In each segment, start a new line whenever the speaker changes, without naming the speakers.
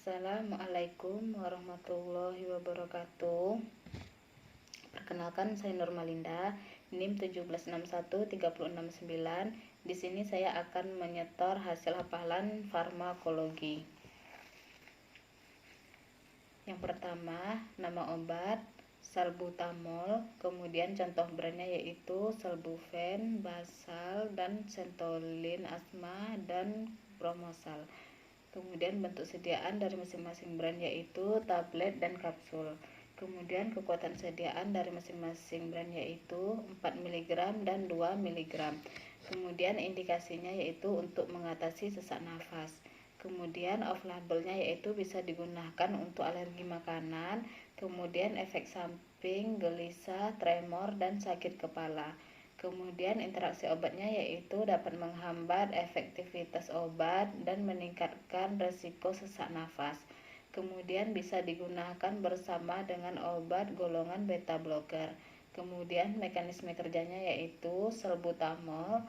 Assalamualaikum warahmatullahi wabarakatuh. Perkenalkan, saya Nurmalinda, NIM 1761369. Di sini saya akan menyetor hasil hafalan farmakologi. Yang pertama, nama obat salbutamol, kemudian contoh brandnya yaitu Salbufen, Basal, dan Sentolin asma dan Promosal. Kemudian bentuk sediaan dari masing-masing brand yaitu tablet dan kapsul. Kemudian kekuatan sediaan dari masing-masing brand yaitu 4 mg dan 2 mg. Kemudian indikasinya yaitu untuk mengatasi sesak nafas. Kemudian off-labelnya yaitu bisa digunakan untuk alergi makanan. Kemudian efek samping, gelisah, tremor, dan sakit kepala. Kemudian interaksi obatnya yaitu dapat menghambat efektivitas obat dan meningkatkan resiko sesak nafas. Kemudian bisa digunakan bersama dengan obat golongan beta blocker. Kemudian mekanisme kerjanya yaitu salbutamol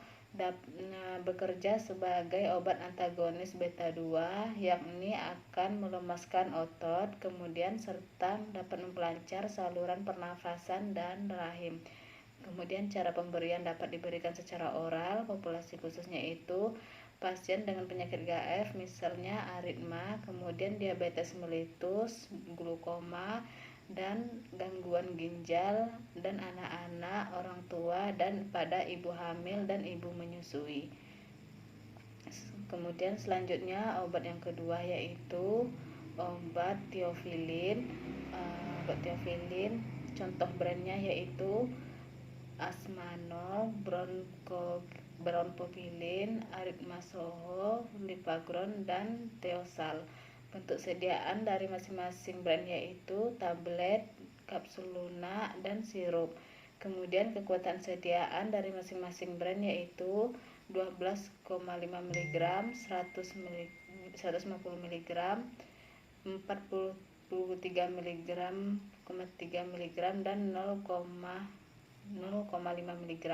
bekerja sebagai obat antagonis beta 2, yakni akan melemaskan otot, kemudian serta dapat memperlancar saluran pernafasan dan rahim. Kemudian cara pemberian dapat diberikan secara oral. Populasi khususnya itu pasien dengan penyakit GAF, misalnya aritma, kemudian diabetes mellitus, glukoma, dan gangguan ginjal, dan anak-anak, orang tua, dan pada ibu hamil dan ibu menyusui. Kemudian selanjutnya obat yang kedua yaitu obat tiofilin. Contoh brandnya yaitu Asmanol, Bronpopilin, Aritmasoho, Lipagron, dan Teosal. Bentuk sediaan dari masing-masing brand yaitu tablet, kapsul lunak, dan sirup. Kemudian kekuatan sediaan dari masing-masing brand yaitu 12,5 mg, 150 mg, 43 mg, 3 mg, dan 0,5 mg.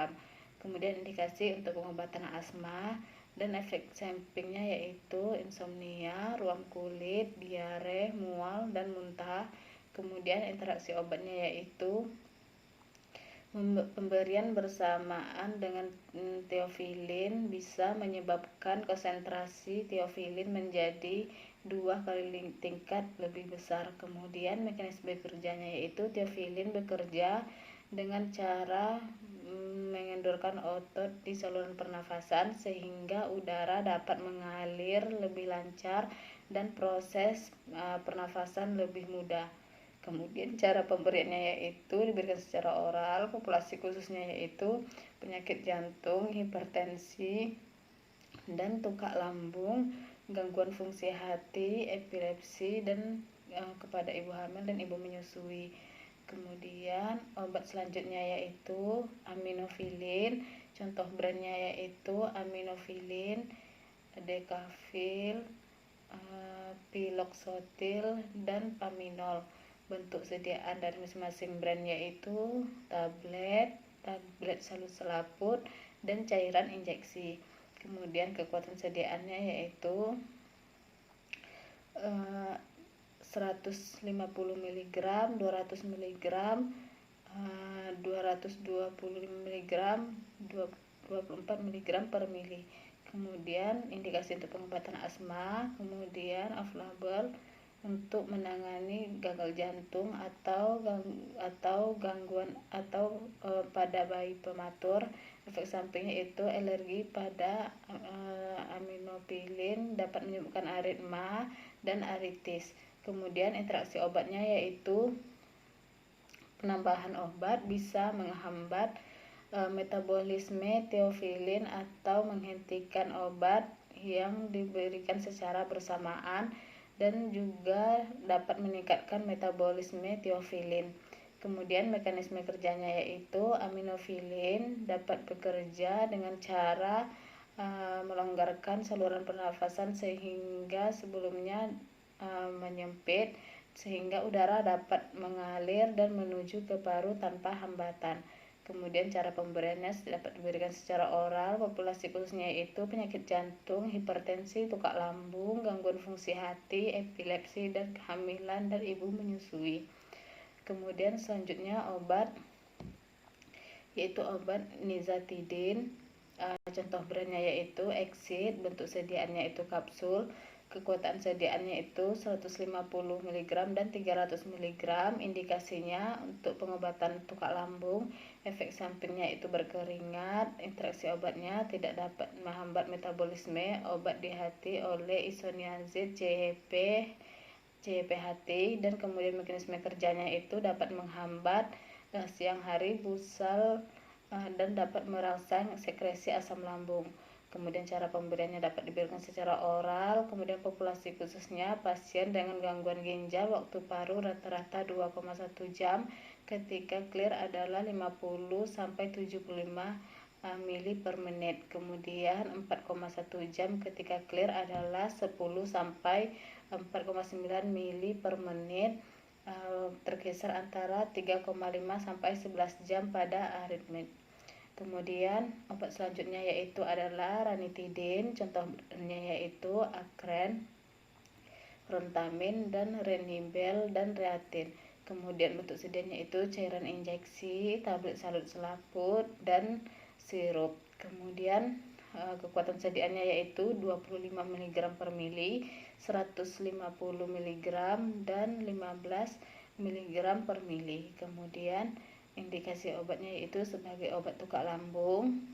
Kemudian indikasi untuk pengobatan asma dan efek sampingnya yaitu insomnia, ruam kulit, diare, mual, dan muntah. Kemudian interaksi obatnya yaitu pemberian bersamaan dengan tiofilin bisa menyebabkan konsentrasi tiofilin menjadi 2 kali tingkat lebih besar. Kemudian mekanisme kerjanya yaitu tiofilin bekerja dengan cara mengendorkan otot di saluran pernafasan sehingga udara dapat mengalir lebih lancar dan proses pernafasan lebih mudah. Kemudian cara pemberiannya yaitu diberikan secara oral. Populasi khususnya yaitu penyakit jantung, hipertensi, dan tukak lambung, gangguan fungsi hati, epilepsi, dan kepada ibu hamil dan ibu menyusui. Kemudian obat selanjutnya yaitu aminofilin. Contoh brandnya yaitu aminofilin, Decafil, Piloxotil, dan Paminol. Bentuk sediaan dari masing-masing brand yaitu tablet selaput, dan cairan injeksi. Kemudian kekuatan sediaannya yaitu 150 mg, 200 mg, 225 mg, 24 mg per mili. Kemudian indikasi untuk pengobatan asma, kemudian off-label untuk menangani gagal jantung atau gangguan pada bayi prematur. Efek sampingnya itu alergi pada aminofilin, dapat menyebabkan aritma dan aritis. Kemudian interaksi obatnya yaitu penambahan obat bisa menghambat metabolisme tiofilin atau menghentikan obat yang diberikan secara bersamaan, dan juga dapat meningkatkan metabolisme tiofilin. Kemudian mekanisme kerjanya yaitu aminofilin dapat bekerja dengan cara melonggarkan saluran pernafasan sehingga sebelumnya menyempit, sehingga udara dapat mengalir dan menuju ke paru tanpa hambatan. Kemudian cara pemberiannya dapat diberikan secara oral. Populasi khususnya yaitu penyakit jantung, hipertensi, tukak lambung, gangguan fungsi hati, epilepsi, dan kehamilan dan ibu menyusui. Kemudian selanjutnya obat, yaitu obat nizatidin. Contoh brandnya yaitu Exit, bentuk sediaannya itu kapsul. Kekuatan sediaannya itu 150 mg dan 300 mg. Indikasinya untuk pengobatan tukak lambung. Efek sampingnya itu berkeringat. Interaksi obatnya tidak dapat menghambat metabolisme obat di hati oleh isoniazid CYP-HT, dan kemudian mekanisme kerjanya itu dapat menghambat siang hari busal dan dapat merangsang sekresi asam lambung. Kemudian cara pemberiannya dapat diberikan secara oral. Kemudian populasi khususnya pasien dengan gangguan ginjal, waktu paru rata-rata 2,1 jam, ketika clear adalah 50 sampai 75 mili per menit. Kemudian 4,1 jam ketika clear adalah 10 sampai 4,9 mili per menit. Tergeser antara 3,5 sampai 11 jam pada aritmik. Kemudian obat selanjutnya yaitu adalah ranitidin. Contohnya yaitu Acren, Rontamin, dan Renibel, dan Reatin. Kemudian bentuk sedianya itu cairan injeksi, tablet salut selaput, dan sirup. Kemudian kekuatan sediaannya yaitu 25 mg per mili, 150 mg, dan 15 mg per mili. Kemudian indikasi obatnya yaitu sebagai obat tukak lambung.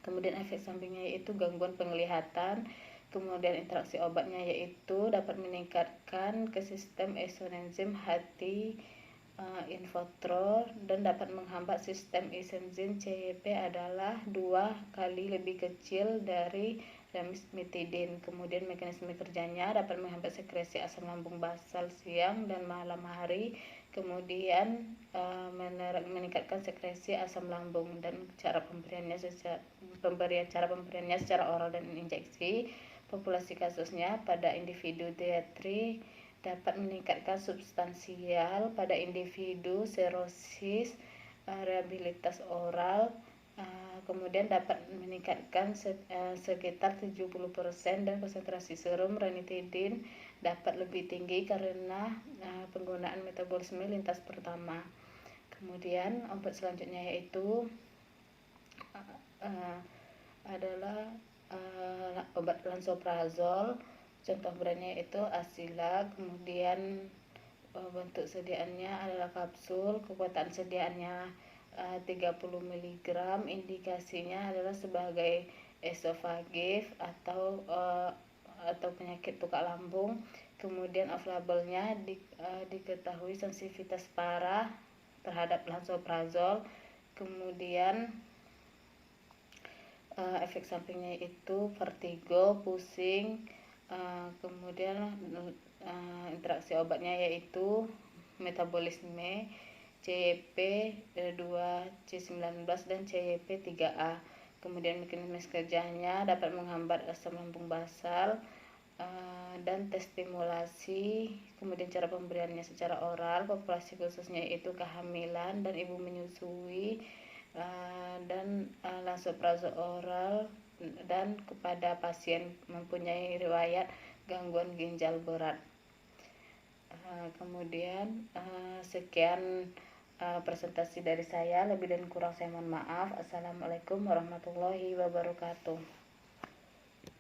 Kemudian efek sampingnya yaitu gangguan penglihatan. Kemudian interaksi obatnya yaitu dapat meningkatkan ke sistem isonenzim hati infotro dan dapat menghambat sistem isenzim CYP adalah 2 kali lebih kecil dari ranitidin. Kemudian mekanisme kerjanya dapat menghambat sekresi asam lambung basal siang dan malam hari. Kemudian meningkatkan sekresi asam lambung. Dan cara pemberiannya secara oral dan injeksi. Populasi kasusnya pada individu dietri dapat meningkatkan substansial pada individu serosis, reliabilitas oral, kemudian dapat meningkatkan sekitar 70%, dan konsentrasi serum ranitidin dapat lebih tinggi karena penggunaan metabolisme lintas pertama. Kemudian obat selanjutnya yaitu adalah obat lansoprazol. Contoh brandnya itu Asila. Kemudian bentuk sediaannya adalah kapsul. Kekuatan sediaannya 30 mg. Indikasinya adalah sebagai esofagif atau penyakit tukak lambung. Kemudian off-labelnya diketahui sensitivitas parah terhadap lansoprazol. Kemudian efek sampingnya itu vertigo, pusing. Kemudian interaksi obatnya yaitu metabolisme CYP2C19 dan CYP3A. Kemudian mekanisme kerjanya dapat menghambat asam lambung basal dan testimulasi. Kemudian cara pemberiannya secara oral. Populasi khususnya yaitu kehamilan dan ibu menyusui, dan lansoprazol oral dan kepada pasien mempunyai riwayat gangguan ginjal berat. Kemudian sekian presentasi dari saya. Lebih dan kurang saya mohon maaf. Assalamualaikum warahmatullahi wabarakatuh.